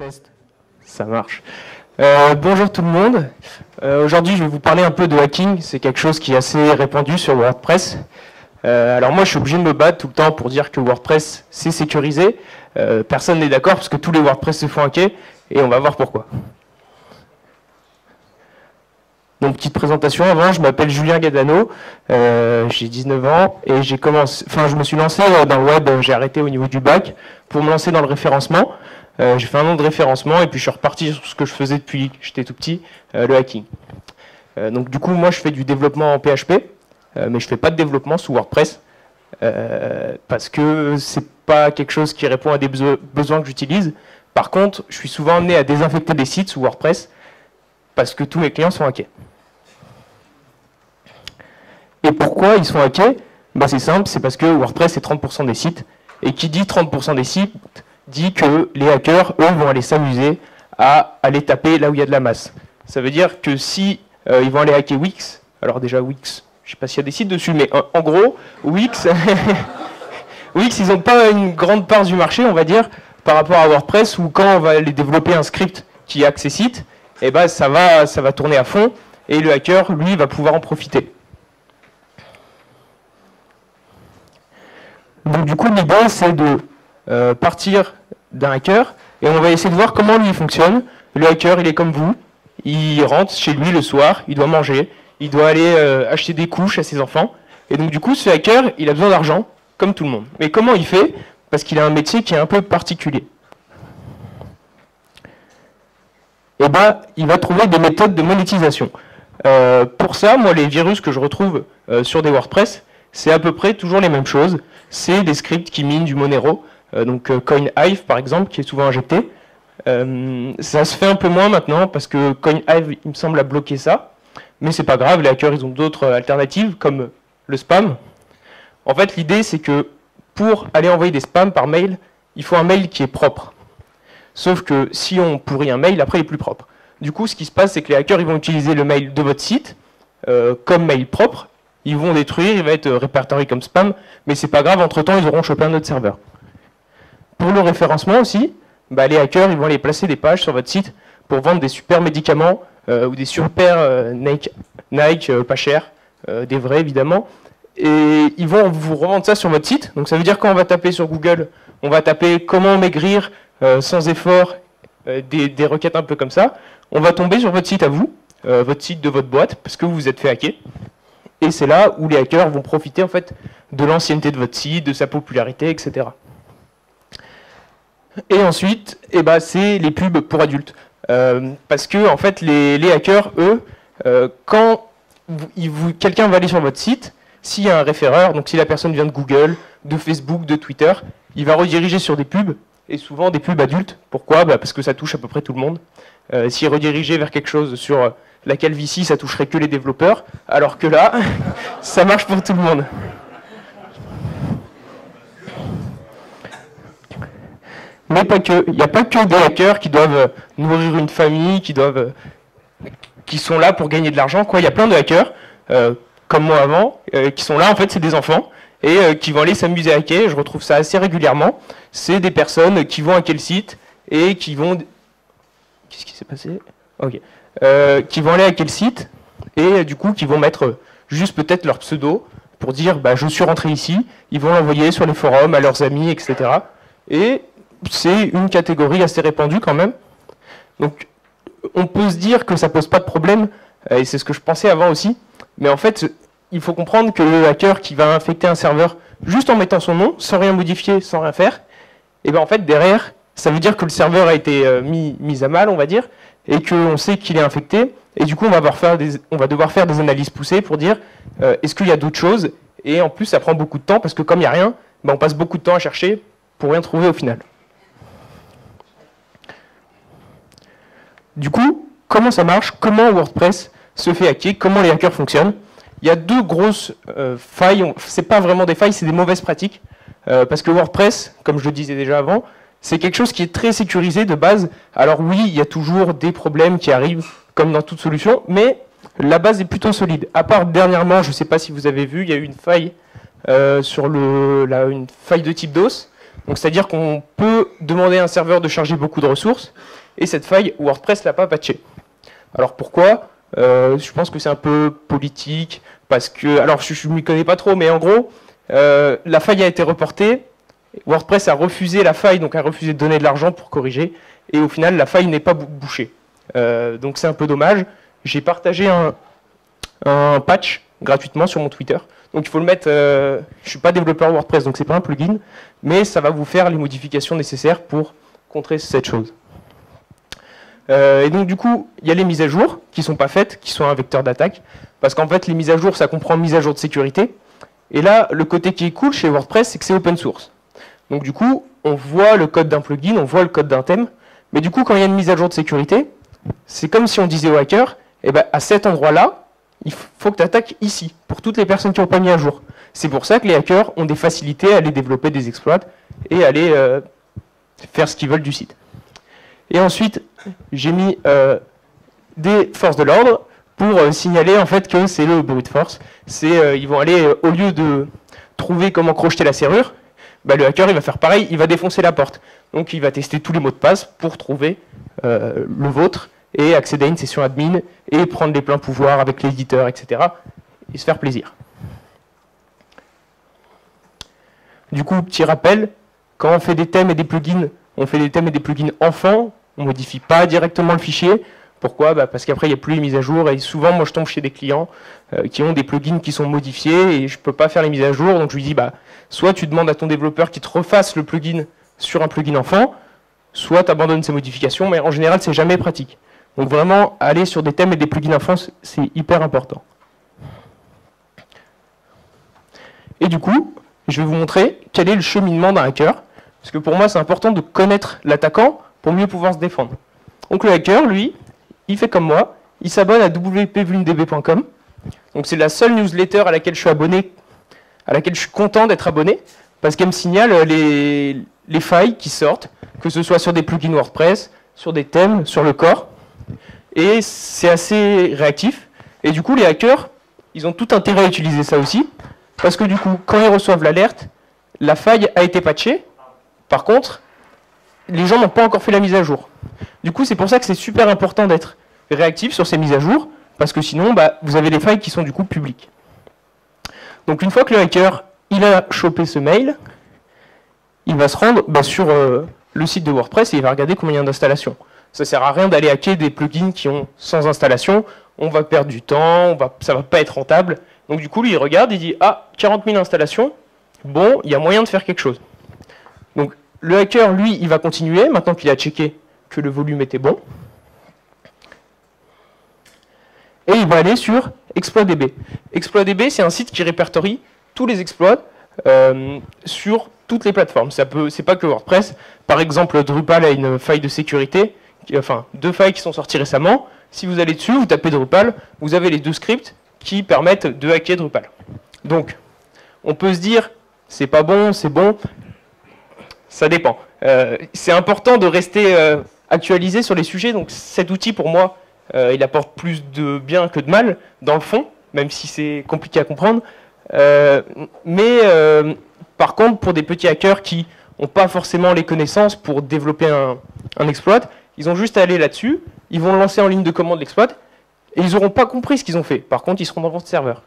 Test. Ça marche. Bonjour tout le monde. Aujourd'hui, je vais vous parler un peu de hacking. C'est quelque chose qui est assez répandu sur WordPress. Alors moi, je suis obligé de me battre tout le temps pour dire que WordPress, c'est sécurisé. Personne n'est d'accord parce que tous les WordPress se font hacker et on va voir pourquoi. Donc, petite présentation avant, je m'appelle Julien Gadano, j'ai 19 ans et je me suis lancé dans le web, j'ai arrêté au niveau du bac pour me lancer dans le référencement. J'ai fait un an de référencement et puis je suis reparti sur ce que je faisais depuis que j'étais tout petit, le hacking. Donc du coup, moi je fais du développement en PHP, mais je fais pas de développement sous WordPress parce que c'est pas quelque chose qui répond à des besoins que j'utilise. Par contre, je suis souvent amené à désinfecter des sites sous WordPress parce que tous mes clients sont hackés. Et pourquoi ils sont hackés? C'est simple, c'est parce que WordPress est 30% des sites. Et qui dit 30% des sites dit que les hackers, eux, vont aller s'amuser à aller taper là où il y a de la masse. Ça veut dire que si ils vont aller hacker Wix, alors déjà Wix, je ne sais pas s'il y a des sites dessus, mais en gros, Wix, Wix, ils n'ont pas une grande part du marché, on va dire, par rapport à WordPress, où quand on va aller développer un script qui hack ces sites, eh ben, ça va tourner à fond, et le hacker, lui, va pouvoir en profiter. Donc du coup, l'idée, c'est de partir d'un hacker, et on va essayer de voir comment lui fonctionne. Le hacker, il est comme vous, il rentre chez lui le soir, il doit manger, il doit aller acheter des couches à ses enfants, et donc du coup, ce hacker, il a besoin d'argent, comme tout le monde. Mais comment il fait? Parce qu'il a un métier qui est un peu particulier. Eh ben, il va trouver des méthodes de monétisation. Pour ça, moi, les virus que je retrouve sur des WordPress, c'est à peu près toujours les mêmes choses. C'est des scripts qui minent du Monero, donc CoinHive par exemple, qui est souvent injecté. Ça se fait un peu moins maintenant parce que CoinHive, il me semble, a bloqué ça. Mais c'est pas grave, les hackers, ils ont d'autres alternatives comme le spam. En fait, l'idée, c'est que pour aller envoyer des spams par mail, il faut un mail qui est propre. Sauf que si on pourrit un mail, après, il est plus propre. Du coup, ce qui se passe, c'est que les hackers, ils vont utiliser le mail de votre site comme mail propre. Ils vont détruire, il va être répertorié comme spam, mais c'est pas grave, entre-temps, ils auront chopé un autre serveur. Pour le référencement aussi, les hackers, ils vont aller placer des pages sur votre site pour vendre des super médicaments ou des super Nike pas chers, des vrais évidemment, et ils vont vous revendre ça sur votre site. Donc ça veut dire quand on va taper sur Google, on va taper comment maigrir sans effort, des requêtes un peu comme ça, on va tomber sur votre site à vous, votre site de votre boîte, parce que vous vous êtes fait hacker. Et c'est là où les hackers vont profiter en fait de l'ancienneté de votre site, de sa popularité, etc. Et ensuite, c'est les pubs pour adultes. Parce que en fait, les hackers, eux, quand quelqu'un va aller sur votre site, s'il y a un référeur, donc si la personne vient de Google, de Facebook, de Twitter, il va rediriger sur des pubs, et souvent des pubs adultes. Pourquoi? Parce que ça touche à peu près tout le monde. S'il redirigeait vers quelque chose sur la calvitie, ça toucherait que les développeurs, alors que là, ça marche pour tout le monde. Mais pas que. Il n'y a pas que des hackers qui doivent nourrir une famille, qui sont là pour gagner de l'argent. Il y a plein de hackers, comme moi avant, qui sont là, en fait, c'est des enfants, et qui vont aller s'amuser à hacker. Je retrouve ça assez régulièrement. C'est des personnes qui vont hacker le site, et qui vont... Qu'est-ce qui s'est passé? Ok. Qui vont aller hacker le site et du coup qui vont mettre juste peut-être leur pseudo pour dire je suis rentré ici, ils vont l'envoyer sur les forums à leurs amis, etc. Et c'est une catégorie assez répandue quand même. Donc on peut se dire que ça pose pas de problème, et c'est ce que je pensais avant aussi, mais en fait il faut comprendre que le hacker qui va infecter un serveur juste en mettant son nom, sans rien modifier, sans rien faire, et en fait derrière ça veut dire que le serveur a été mis à mal, on va dire, et qu'on sait qu'il est infecté, et du coup on va devoir faire des analyses poussées pour dire est-ce qu'il y a d'autres choses, et en plus ça prend beaucoup de temps, parce que comme il n'y a rien, on passe beaucoup de temps à chercher pour rien trouver au final. Du coup, comment ça marche? Comment WordPress se fait hacker? Comment les hackers fonctionnent? Il y a deux grosses failles, c'est pas vraiment des failles, c'est des mauvaises pratiques, parce que WordPress, comme je le disais déjà avant, c'est quelque chose qui est très sécurisé de base. Alors oui, il y a toujours des problèmes qui arrivent, comme dans toute solution, mais la base est plutôt solide. À part dernièrement, je ne sais pas si vous avez vu, il y a eu une faille une faille de type DOS. Donc c'est-à-dire qu'on peut demander à un serveur de charger beaucoup de ressources, et cette faille, WordPress l'a pas patché. Alors pourquoi? Je pense que c'est un peu politique, parce que, alors je ne m'y connais pas trop, mais en gros, la faille a été reportée, WordPress a refusé la faille, donc a refusé de donner de l'argent pour corriger, et au final la faille n'est pas bouchée. Donc c'est un peu dommage. J'ai partagé un patch gratuitement sur mon Twitter. Donc il faut le mettre, je ne suis pas développeur WordPress, donc c'est pas un plugin, mais ça va vous faire les modifications nécessaires pour contrer cette chose. Et donc du coup, il y a les mises à jour qui ne sont pas faites, qui sont un vecteur d'attaque, parce qu'en fait les mises à jour, ça comprend mise à jour de sécurité. Et là, le côté qui est cool chez WordPress, c'est que c'est open source. Donc du coup, on voit le code d'un plugin, on voit le code d'un thème, mais du coup, quand il y a une mise à jour de sécurité, c'est comme si on disait au hacker, eh ben, à cet endroit-là, il faut que tu attaques ici, pour toutes les personnes qui n'ont pas mis à jour. C'est pour ça que les hackers ont des facilités à aller développer des exploits et aller faire ce qu'ils veulent du site. Et ensuite, j'ai mis des forces de l'ordre pour signaler en fait que c'est le brute force. Ils vont aller, au lieu de trouver comment crocheter la serrure, bah, le hacker il va faire pareil, il va défoncer la porte. Donc il va tester tous les mots de passe pour trouver le vôtre et accéder à une session admin et prendre les pleins pouvoirs avec l'éditeur, etc. et se faire plaisir. Du coup, petit rappel, quand on fait des thèmes et des plugins, on fait des thèmes et des plugins enfants, on ne modifie pas directement le fichier. Pourquoi? Bah parce qu'après, il n'y a plus les mises à jour. Et souvent, moi, je tombe chez des clients qui ont des plugins qui sont modifiés et je ne peux pas faire les mises à jour. Donc, je lui dis, bah, soit tu demandes à ton développeur qu'il te refasse le plugin sur un plugin enfant, soit tu abandonnes ces modifications. Mais en général, c'est jamais pratique. Donc, vraiment, aller sur des thèmes et des plugins enfants, c'est hyper important. Et du coup, je vais vous montrer quel est le cheminement d'un hacker. Parce que pour moi, c'est important de connaître l'attaquant pour mieux pouvoir se défendre. Donc, le hacker, lui, il fait comme moi, il s'abonne à wpvulndb.com. Donc c'est la seule newsletter à laquelle je suis abonné, à laquelle je suis content d'être abonné, parce qu'elle me signale les failles qui sortent, que ce soit sur des plugins WordPress, sur des thèmes, sur le core. Et c'est assez réactif. Et du coup, les hackers, ils ont tout intérêt à utiliser ça aussi, parce que du coup, quand ils reçoivent l'alerte, la faille a été patchée. Par contre, les gens n'ont pas encore fait la mise à jour. Du coup, c'est pour ça que c'est super important d'être réactif sur ces mises à jour, parce que sinon, bah, vous avez les failles qui sont du coup publiques. Donc une fois que le hacker il a chopé ce mail, il va se rendre sur le site de WordPress et il va regarder combien il y a d'installations. Ça ne sert à rien d'aller hacker des plugins qui ont sans installation, on va perdre du temps, ça ne va pas être rentable. Donc du coup, lui, il regarde, il dit « Ah, 40 000 installations, bon, il y a moyen de faire quelque chose. » Donc le hacker, lui, il va continuer, maintenant qu'il a checké que le volume était bon. Et il va aller sur ExploitDB. ExploitDB, c'est un site qui répertorie tous les exploits sur toutes les plateformes. C'est pas que WordPress. Par exemple, Drupal a une faille de sécurité, enfin, 2 failles qui sont sorties récemment. Si vous allez dessus, vous tapez Drupal, vous avez les 2 scripts qui permettent de hacker Drupal. Donc, on peut se dire, c'est pas bon, c'est bon. Ça dépend. C'est important de rester actualisé sur les sujets. Donc, cet outil, pour moi, il apporte plus de bien que de mal, dans le fond, même si c'est compliqué à comprendre. Par contre, pour des petits hackers qui n'ont pas forcément les connaissances pour développer un exploit, ils ont juste à aller là-dessus, ils vont lancer en ligne de commande l'exploit, et ils n'auront pas compris ce qu'ils ont fait. Par contre, ils seront dans votre serveur.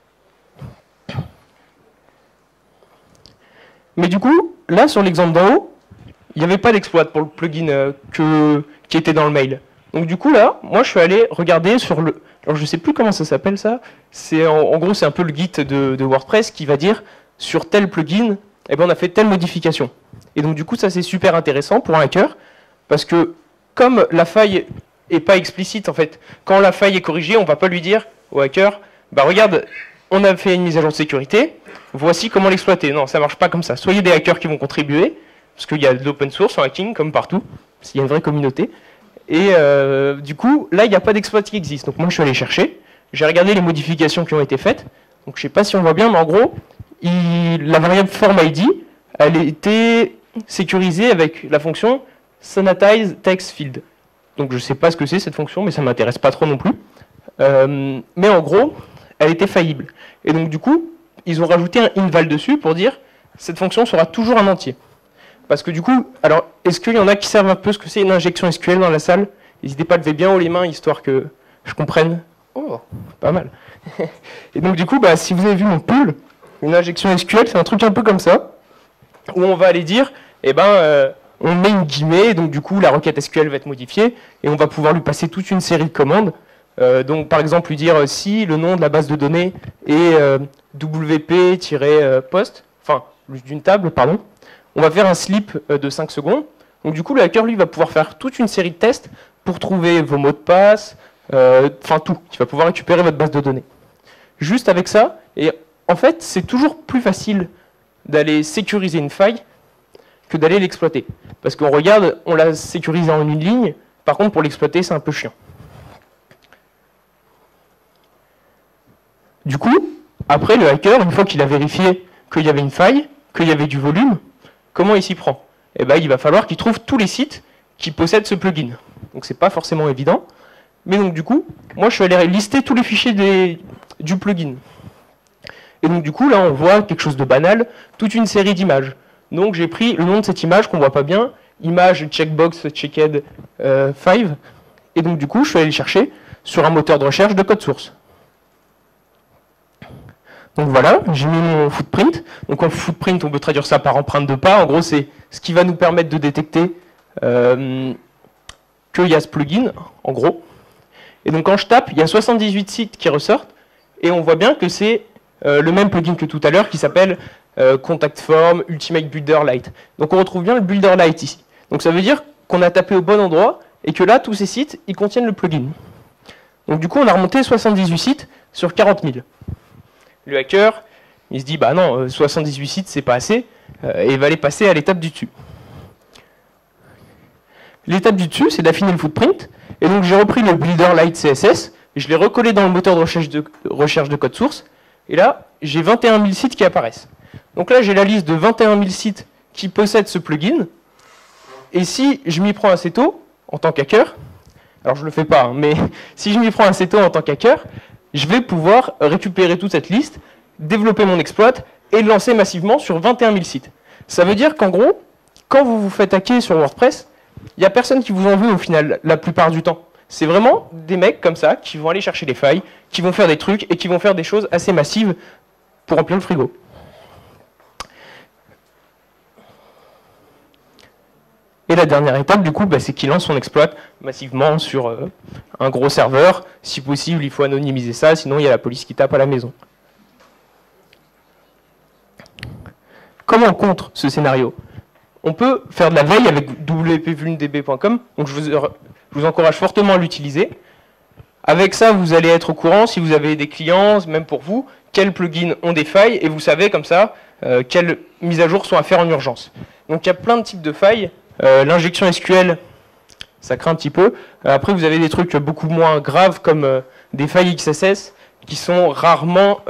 Mais du coup, là, sur l'exemple d'en haut, il n'y avait pas d'exploit pour le plugin qui était dans le mail. Donc du coup, là, moi, je suis allé regarder sur le... Alors, je ne sais plus comment ça s'appelle, ça. En gros, c'est un peu le guide de WordPress qui va dire, sur tel plugin, eh ben, on a fait telle modification. Et donc, du coup, ça, c'est super intéressant pour un hacker, parce que comme la faille n'est pas explicite, en fait, quand la faille est corrigée, on ne va pas lui dire au hacker, bah regarde, on a fait une mise à jour de sécurité, voici comment l'exploiter. Non, ça ne marche pas comme ça. Soyez des hackers qui vont contribuer, parce qu'il y a de l'open source en hacking, comme partout, s'il y a une vraie communauté. Et du coup, là, il n'y a pas d'exploit qui existe. Donc moi, je suis allé chercher, j'ai regardé les modifications qui ont été faites. Donc je ne sais pas si on voit bien, mais en gros, la variable form_id, elle était sécurisée avec la fonction sanitize text field. Donc je ne sais pas ce que c'est cette fonction, mais ça ne m'intéresse pas trop non plus. Mais en gros, elle était faillible. Et donc du coup, ils ont rajouté un inval dessus pour dire cette fonction sera toujours un entier. Parce que du coup, alors, est-ce qu'il y en a qui savent un peu ce que c'est une injection SQL dans la salle? N'hésitez pas à lever bien haut les mains, histoire que je comprenne. Oh, pas mal. Et donc du coup, bah, si vous avez vu mon pull, une injection SQL, c'est un truc un peu comme ça, où on va aller dire, eh ben, on met une guillemets, et donc du coup, la requête SQL va être modifiée, et on va pouvoir lui passer toute une série de commandes. Donc par exemple, lui dire si le nom de la base de données est WP-post, enfin, d'une table, pardon, on va faire un slip de 5 secondes. Donc du coup, le hacker, lui, va pouvoir faire toute une série de tests pour trouver vos mots de passe, enfin tout. Il va pouvoir récupérer votre base de données. Juste avec ça, et en fait, c'est toujours plus facile d'aller sécuriser une faille que d'aller l'exploiter. Parce qu'on regarde, on l'a sécurisé en une ligne, par contre, pour l'exploiter, c'est un peu chiant. Du coup, après, le hacker, une fois qu'il a vérifié qu'il y avait une faille, qu'il y avait du volume, comment il s'y prend? Eh ben, il va falloir qu'il trouve tous les sites qui possèdent ce plugin. Donc c'est pas forcément évident. Mais donc du coup, moi je suis allé lister tous les fichiers du plugin. Et donc du coup, là on voit quelque chose de banal, toute une série d'images. Donc j'ai pris le nom de cette image qu'on voit pas bien, image checkbox checked 5. Et donc du coup, je suis allé chercher sur un moteur de recherche de code source. Donc voilà, j'ai mis mon footprint. Donc en footprint, on peut traduire ça par empreinte de pas. En gros, c'est ce qui va nous permettre de détecter qu'il y a ce plugin, en gros. Et donc quand je tape, il y a 78 sites qui ressortent. Et on voit bien que c'est le même plugin que tout à l'heure qui s'appelle Contact Form Ultimate Builder Lite. Donc on retrouve bien le Builder Lite ici. Donc ça veut dire qu'on a tapé au bon endroit et que là, tous ces sites, ils contiennent le plugin. Donc du coup, on a remonté 78 sites sur 40 000. Le hacker, il se dit, bah non, 78 sites, c'est pas assez, et il va aller passer à l'étape du dessus. L'étape du dessus, c'est d'affiner le footprint, et donc j'ai repris le Builder Lite CSS, et je l'ai recollé dans le moteur de recherche de code source, et là, j'ai 21 000 sites qui apparaissent. Donc là, j'ai la liste de 21 000 sites qui possèdent ce plugin, et si je m'y prends assez tôt, en tant qu'hacker, alors je le fais pas, hein, mais si je m'y prends assez tôt en tant qu'hacker, je vais pouvoir récupérer toute cette liste, développer mon exploit et le lancer massivement sur 21 000 sites. Ça veut dire qu'en gros, quand vous vous faites hacker sur WordPress, il n'y a personne qui vous en veut au final, la plupart du temps. C'est vraiment des mecs comme ça qui vont aller chercher les failles, qui vont faire des trucs et qui vont faire des choses assez massives pour remplir le frigo. Et la dernière étape, du coup, bah, c'est qu'il lance son exploit massivement sur un gros serveur. Si possible, il faut anonymiser ça, sinon il y a la police qui tape à la maison. Comment on contre ce scénario? On peut faire de la veille avec wpvulndb.com, donc je vous encourage fortement à l'utiliser. Avec ça, vous allez être au courant, si vous avez des clients, même pour vous, quels plugins ont des failles, et vous savez comme ça quelles mises à jour sont à faire en urgence. Donc il y a plein de types de failles. L'injection SQL, ça craint un petit peu. Après, vous avez des trucs beaucoup moins graves comme des failles XSS qui sont rarement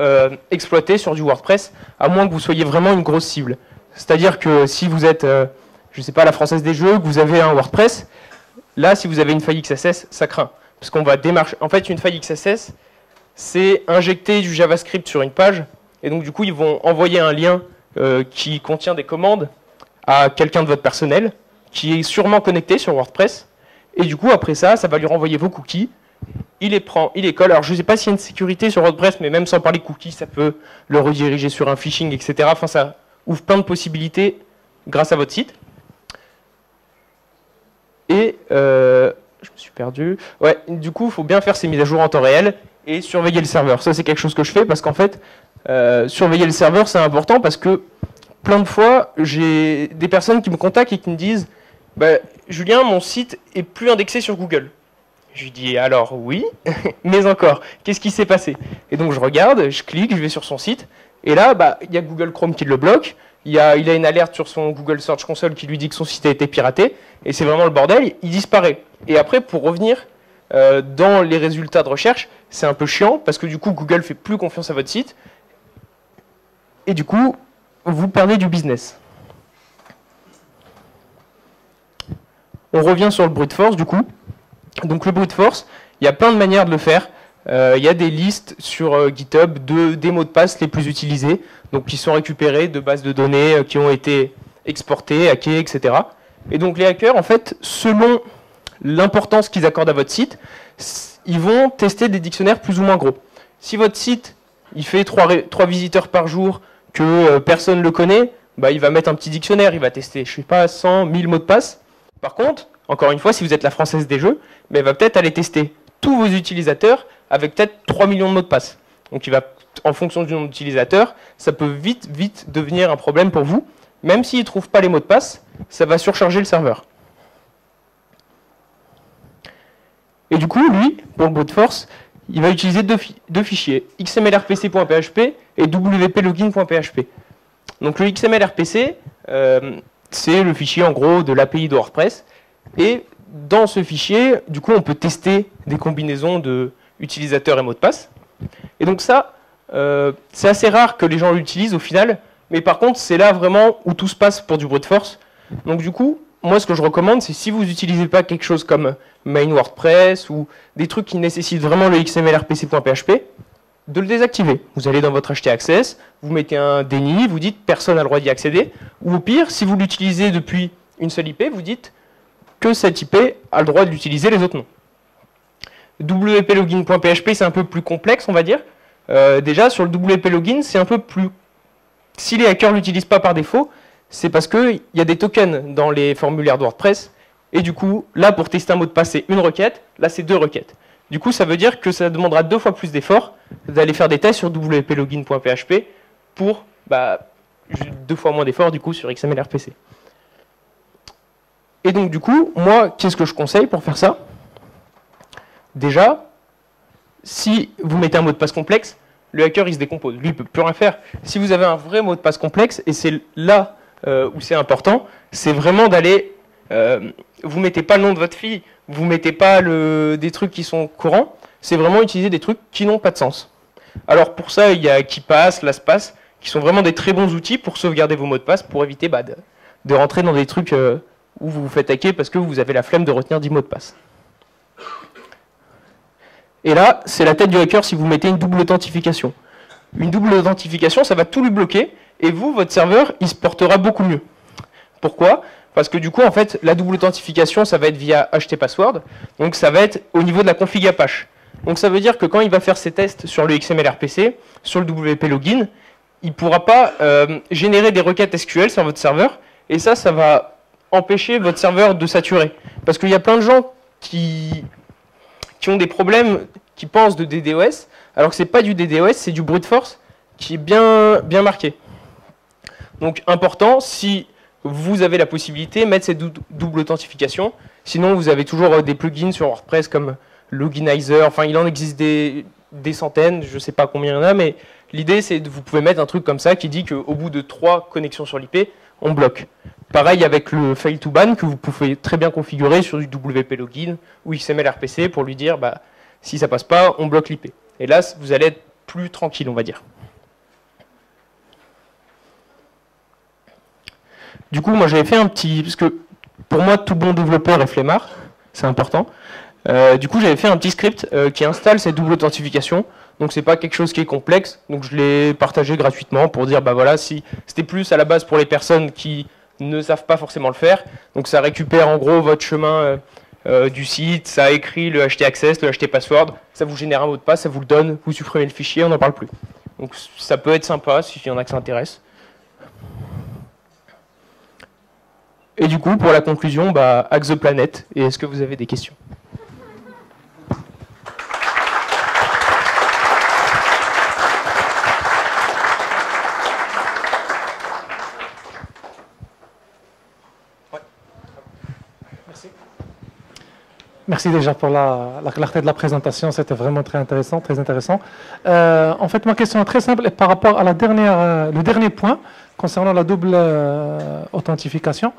exploitées sur du WordPress, à moins que vous soyez vraiment une grosse cible. C'est-à-dire que si vous êtes, je ne sais pas, la Française des Jeux, que vous avez un WordPress, là, si vous avez une faille XSS, ça craint. Parce qu'on va démarcher. En fait, une faille XSS, c'est injecter du JavaScript sur une page, et donc du coup, ils vont envoyer un lien qui contient des commandes à quelqu'un de votre personnel, qui est sûrement connecté sur WordPress, et du coup, après ça, ça va lui renvoyer vos cookies, il les prend, il les colle. Alors, je ne sais pas s'il y a une sécurité sur WordPress, mais même sans parler cookies, ça peut le rediriger sur un phishing, etc. Enfin, ça ouvre plein de possibilités grâce à votre site. Et, je me suis perdu. Ouais, du coup, il faut bien faire ces mises à jour en temps réel et surveiller le serveur. Ça, c'est quelque chose que je fais parce qu'en fait, surveiller le serveur, c'est important parce que plein de fois, j'ai des personnes qui me contactent et qui me disent bah, Julien, mon site est plus indexé sur Google. Je lui dis alors oui, mais encore, qu'est-ce qui s'est passé? Et donc je regarde, je clique, je vais sur son site, et là, bah, il y a Google Chrome qui le bloque, il a une alerte sur son Google Search Console qui lui dit que son site a été piraté, et c'est vraiment le bordel, il disparaît. Et après, pour revenir dans les résultats de recherche, c'est un peu chiant, parce que du coup, Google fait plus confiance à votre site, et du coup, vous perdez du business. On revient sur le brute force, du coup. Donc le brute force, il y a plein de manières de le faire. Il y a des listes sur GitHub des mots de passe les plus utilisés, donc qui sont récupérés de bases de données qui ont été exporter, hacker, etc. Et donc les hackers, en fait, selon l'importance qu'ils accordent à votre site, ils vont tester des dictionnaires plus ou moins gros. Si votre site il fait 3 visiteurs par jour, que personne ne le connaît, bah, il va mettre un petit dictionnaire, il va tester, je sais pas, 100, 1000 mots de passe. Par contre, encore une fois, si vous êtes la française des jeux, bah, il va peut-être aller tester tous vos utilisateurs avec peut-être 3 millions de mots de passe. Donc il va, en fonction du nombre d'utilisateurs, ça peut vite devenir un problème pour vous. Même s'il ne trouve pas les mots de passe, ça va surcharger le serveur. Et du coup, lui, pour le brute force, il va utiliser deux fichiers, xmlrpc.php et wplogin.php. Donc le xmlrpc, c'est le fichier en gros de l'API de WordPress. Et dans ce fichier, du coup, on peut tester des combinaisons d'utilisateurs et mots de passe. Et donc ça, c'est assez rare que les gens l'utilisent au final. Mais par contre, c'est là vraiment où tout se passe pour du brute force. Donc du coup, moi ce que je recommande, c'est si vous n'utilisez pas quelque chose comme main WordPress ou des trucs qui nécessitent vraiment le xmlrpc.php, de le désactiver. Vous allez dans votre htaccess, vous mettez un déni, vous dites personne n'a le droit d'y accéder. Ou au pire, si vous l'utilisez depuis une seule IP, vous dites que cette IP a le droit d'utiliser les autres noms. wplogin.php, c'est un peu plus complexe, on va dire. Déjà, sur le wplogin, c'est un peu plus... Si les hackers ne l'utilisent pas par défaut, c'est parce qu'il y a des tokens dans les formulaires de WordPress. Et du coup, là, pour tester un mot de passe, c'est une requête. Là, c'est 2 requêtes. Du coup, ça veut dire que ça demandera 2 fois plus d'efforts d'aller faire des tests sur wplogin.php pour 2 fois moins d'efforts, du coup, sur XMLRPC. Et donc, du coup, moi, qu'est-ce que je conseille pour faire ça? Déjà, si vous mettez un mot de passe complexe, le hacker, il se décompose. Lui, il ne peut plus rien faire. Si vous avez un vrai mot de passe complexe, et c'est là où c'est important, c'est vraiment d'aller... vous ne mettez pas le nom de votre fille, vous ne mettez pas des trucs qui sont courants, c'est vraiment utiliser des trucs qui n'ont pas de sens. Alors pour ça, il y a KeePass, LastPass, qui sont vraiment des très bons outils pour sauvegarder vos mots de passe, pour éviter de rentrer dans des trucs où vous vous faites hacker parce que vous avez la flemme de retenir 10 mots de passe. Et là, c'est la tête du hacker si vous mettez une double authentification. Une double authentification, ça va tout lui bloquer, et vous, votre serveur, il se portera beaucoup mieux. Pourquoi ? Parce que du coup, en fait, la double authentification, ça va être via htpassword, donc ça va être au niveau de la config Apache. Donc ça veut dire que quand il va faire ses tests sur le XMLRPC, sur le wplogin, il ne pourra pas générer des requêtes SQL sur votre serveur, et ça va empêcher votre serveur de saturer. Parce qu'il y a plein de gens qui ont des problèmes, qui pensent de DDoS, alors que ce n'est pas du DDoS, c'est du brute force qui est bien marqué. Donc important, si vous avez la possibilité, mettre cette double authentification. Sinon, vous avez toujours des plugins sur WordPress comme Loginizer, enfin il en existe des centaines, je ne sais pas combien il y en a, mais l'idée c'est que vous pouvez mettre un truc comme ça qui dit qu'au bout de 3 connexions sur l'IP, on bloque. Pareil avec le fail to ban que vous pouvez très bien configurer sur du wplogin ou XMLRPC pour lui dire si ça passe pas, on bloque l'IP. Et là, vous allez être plus tranquille, on va dire. Du coup, moi j'avais fait un petit... Parce que pour moi, tout bon développeur est flemmard, c'est important. Du coup, j'avais fait un petit script qui installe cette double authentification. Donc c'est pas quelque chose qui est complexe. Donc je l'ai partagé gratuitement pour dire, voilà, si c'était plus à la base pour les personnes qui ne savent pas forcément le faire. Donc ça récupère en gros votre chemin du site, ça écrit le htaccess, le htpassword, ça vous génère un mot de passe, ça vous le donne, vous supprimez le fichier, on n'en parle plus. Donc ça peut être sympa s'il y en a que ça intéresse. Et du coup, pour la conclusion, Hack the Planet. Et est-ce que vous avez des questions ? Merci déjà pour la clarté de la présentation, c'était vraiment très intéressant, très intéressant. En fait, ma question est très simple et par rapport à le dernier point concernant la double authentification.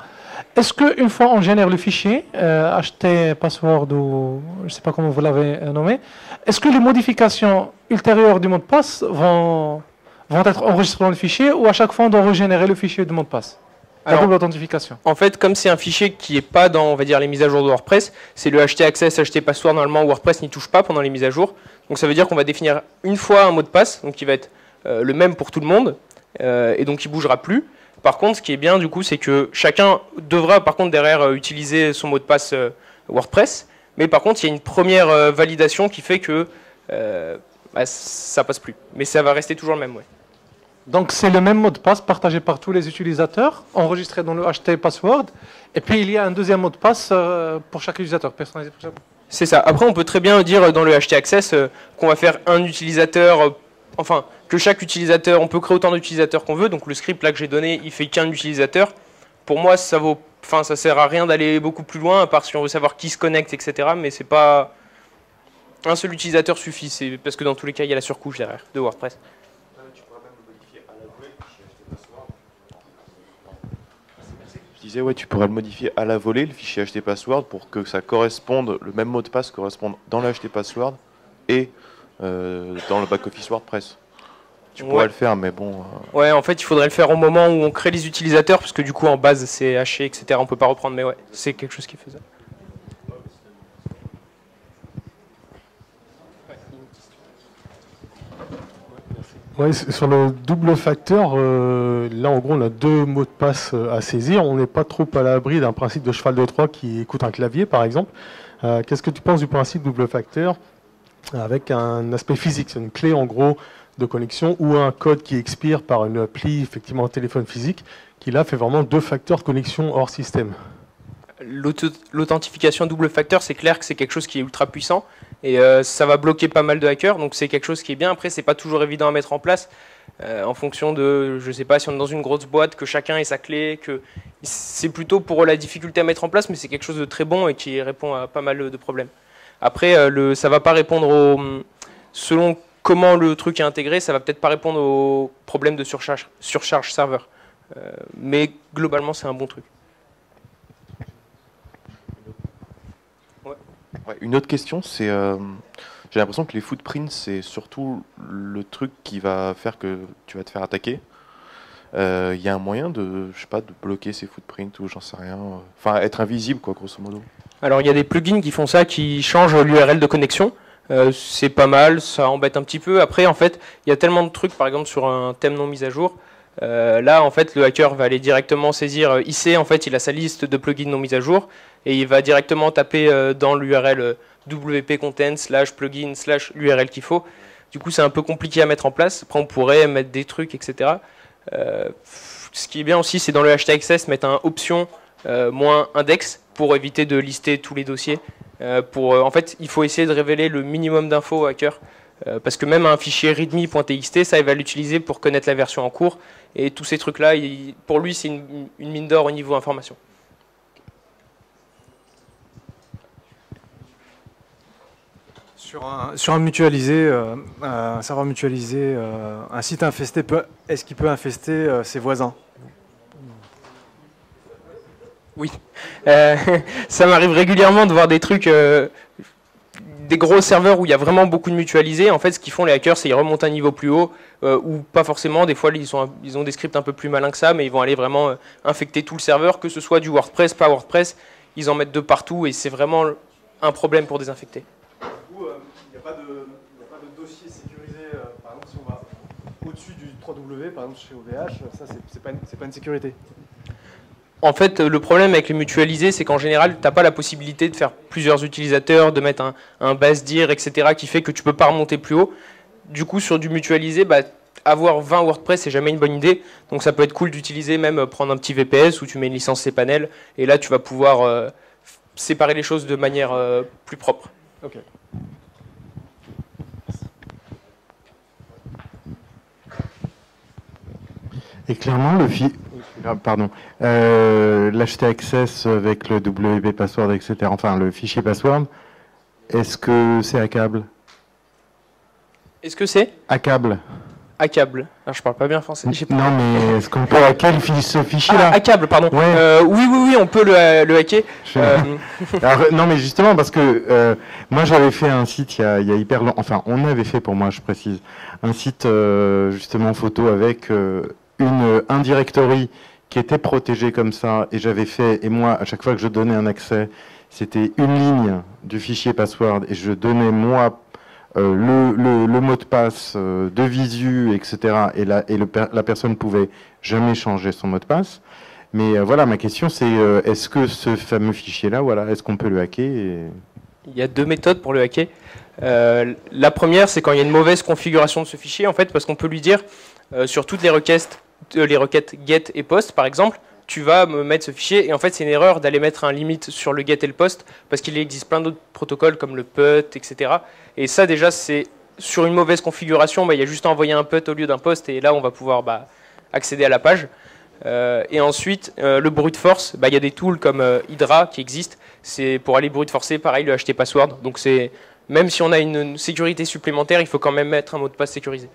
Est-ce qu'une fois on génère le fichier, htpassword ou je ne sais pas comment vous l'avez nommé, est-ce que les modifications ultérieures du mot de passe vont être enregistrées dans le fichier ou à chaque fois on doit régénérer le fichier du mot de passe ? La double authentification. En fait, comme c'est un fichier qui n'est pas dans, on va dire, les mises à jour de WordPress, c'est le htaccess, htpassword, normalement WordPress n'y touche pas pendant les mises à jour. Donc ça veut dire qu'on va définir une fois un mot de passe, donc qui va être le même pour tout le monde, et donc il ne bougera plus. Par contre, ce qui est bien, du coup, c'est que chacun devra, par contre, derrière, utiliser son mot de passe WordPress. Mais par contre, il y a une première validation qui fait que bah, ça passe plus. Mais ça va rester toujours le même, ouais. Donc c'est le même mot de passe partagé par tous les utilisateurs, enregistré dans le HT password, et puis il y a un deuxième mot de passe pour chaque utilisateur, personnalisé pour chaque. C'est ça. Après, on peut très bien dire dans le HT Access qu'on va faire un utilisateur, enfin, que chaque utilisateur, on peut créer autant d'utilisateurs qu'on veut. Donc le script là que j'ai donné, il fait qu'un utilisateur. Pour moi, ça sert à rien d'aller beaucoup plus loin, à part si on veut savoir qui se connecte, etc. Mais c'est pas un seul utilisateur suffit, c'est parce que dans tous les cas, il y a la surcouche derrière de WordPress. Je disais, ouais, tu pourrais le modifier à la volée, le fichier HTPassword, pour que ça corresponde, le même mot de passe corresponde dans le HTPassword et dans le back-office WordPress. Tu pourrais le faire, mais bon... Ouais, en fait, il faudrait le faire au moment où on crée les utilisateurs, parce que du coup, en base, c'est haché, etc. On peut pas reprendre, mais ouais, c'est quelque chose qui est faisable. Ouais, sur le double facteur, là en gros on a deux mots de passe à saisir. On n'est pas trop à l'abri d'un principe de cheval de Troie qui écoute un clavier par exemple. Qu'est-ce que tu penses du principe double facteur avec un aspect physique? C'est une clé en gros de connexion ou un code qui expire par une appli, effectivement un téléphone physique, qui là fait vraiment deux facteurs de connexion hors système. L'authentification double facteur, c'est clair que c'est quelque chose qui est ultra puissant et ça va bloquer pas mal de hackers, donc c'est quelque chose qui est bien. Après, c'est pas toujours évident à mettre en place en fonction de, je sais pas, si on est dans une grosse boîte, que chacun ait sa clé, que c'est plutôt pour la difficulté à mettre en place, mais c'est quelque chose de très bon et qui répond à pas mal de problèmes. Après, ça va pas répondre selon comment le truc est intégré, ça va peut-être pas répondre aux problèmes de surcharge serveur, mais globalement, c'est un bon truc. Ouais, une autre question, c'est j'ai l'impression que les footprints, c'est surtout le truc qui va faire que tu vas te faire attaquer. Il y a un moyen de, je sais pas, de bloquer ces footprints ou j'en sais rien. Enfin, être invisible, quoi, grosso modo. Alors, il y a des plugins qui font ça, qui changent l'URL de connexion. C'est pas mal, ça embête un petit peu. Après, en fait, il y a tellement de trucs, par exemple, sur un thème non mis à jour. Là, en fait, le hacker va aller directement saisir IC. En fait, il a sa liste de plugins non mis à jour et il va directement taper dans l'URL wp-content/plugin/l'URL qu'il faut. Du coup, c'est un peu compliqué à mettre en place. Après, on pourrait mettre des trucs, etc. Ce qui est bien aussi, c'est dans le htaccess mettre un option -index pour éviter de lister tous les dossiers. En fait, il faut essayer de révéler le minimum d'infos au hacker. Parce que même un fichier readme.txt, ça, il va l'utiliser pour connaître la version en cours. Et tous ces trucs-là, pour lui, c'est une mine d'or au niveau information. Sur un mutualisé, un serveur mutualisé, un site infesté, est-ce qu'il peut infester ses voisins? Oui. Ça m'arrive régulièrement de voir des trucs... des gros serveurs où il y a vraiment beaucoup de mutualisés. En fait, ce qu'ils font les hackers, c'est qu'ils remontent un niveau plus haut, ou pas forcément. Des fois, ils ont des scripts un peu plus malins que ça, mais ils vont aller vraiment infecter tout le serveur, que ce soit du WordPress, pas WordPress. Ils en mettent de partout et c'est vraiment un problème pour désinfecter. Du coup, il n'y a pas de dossier sécurisé. Par exemple, si on va au-dessus du 3W, par exemple chez OVH, ça, c'est pas une sécurité. En fait, le problème avec les mutualisés, c'est qu'en général, tu n'as pas la possibilité de faire plusieurs utilisateurs, de mettre un base dir, etc., qui fait que tu ne peux pas remonter plus haut. Du coup, sur du mutualisé, avoir 20 WordPress, c'est jamais une bonne idée. Donc ça peut être cool d'utiliser, même prendre un petit VPS où tu mets une licence cPanel, et là, tu vas pouvoir séparer les choses de manière plus propre. Ok. Et clairement, l'htaccess avec le WP password, etc., enfin le fichier password, est-ce que c'est hackable? Est-ce que c'est Hackable. Hackable. Alors, je parle pas bien français. Non, mais est-ce qu'on peut hacker ce fichier-là? Hackable, pardon. Ouais. Oui, on peut le hacker. Alors, non, mais justement, parce que moi, j'avais fait un site il y a hyper longtemps, enfin, on avait fait pour moi, je précise, un site justement photo avec un directory qui était protégé comme ça, et j'avais fait, et moi, à chaque fois que je donnais un accès, c'était une ligne du fichier password, et je donnais, moi, le mot de passe de visu, etc. Et la personne pouvait jamais changer son mot de passe. Mais voilà, ma question c'est, est-ce que ce fameux fichier-là, voilà, est-ce qu'on peut le hacker Il y a deux méthodes pour le hacker. La première, c'est quand il y a une mauvaise configuration de ce fichier, en fait, parce qu'on peut lui dire, sur toutes les requêtes get et post, par exemple, tu vas me mettre ce fichier, et en fait, c'est une erreur d'aller mettre un limite sur le get et le post, parce qu'il existe plein d'autres protocoles, comme le put, etc. Et ça, déjà, c'est sur une mauvaise configuration, il y a juste à envoyer un put au lieu d'un post, et là, on va pouvoir accéder à la page. Et ensuite, le brute force, il y a des tools comme Hydra qui existent. C'est pour aller brute forcer, pareil, le HT password. Donc même si on a une sécurité supplémentaire, il faut quand même mettre un mot de passe sécurisé.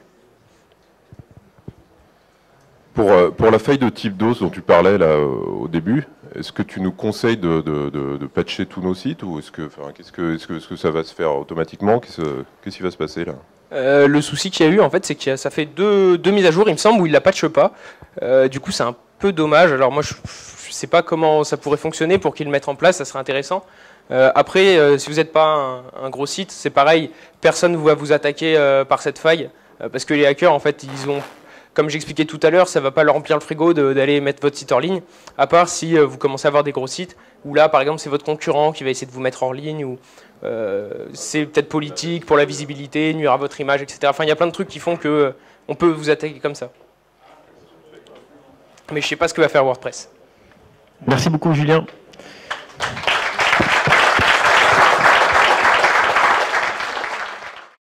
Pour la faille de type DOS dont tu parlais là au début, est-ce que tu nous conseilles de patcher tous nos sites ou est-ce que ça va se faire automatiquement? Qu'est-ce qui va se passer là? Le souci qu'il y a eu, en fait, c'est que ça fait deux mises à jour, il me semble, où il ne la patche pas. Du coup, c'est un peu dommage. Alors moi, je ne sais pas comment ça pourrait fonctionner pour qu'ils le mettent en place, ça serait intéressant. Après, si vous n'êtes pas un gros site, c'est pareil, personne ne va vous attaquer par cette faille, parce que les hackers, en fait, ils ont, comme j'expliquais tout à l'heure, ça ne va pas leur remplir le frigo d'aller mettre votre site en ligne, à part si vous commencez à avoir des gros sites, où là, par exemple, c'est votre concurrent qui va essayer de vous mettre en ligne, ou c'est peut-être politique pour la visibilité, nuire à votre image, etc. Enfin, il y a plein de trucs qui font qu'on peut vous attaquer comme ça. Mais je ne sais pas ce que va faire WordPress. Merci beaucoup, Julien.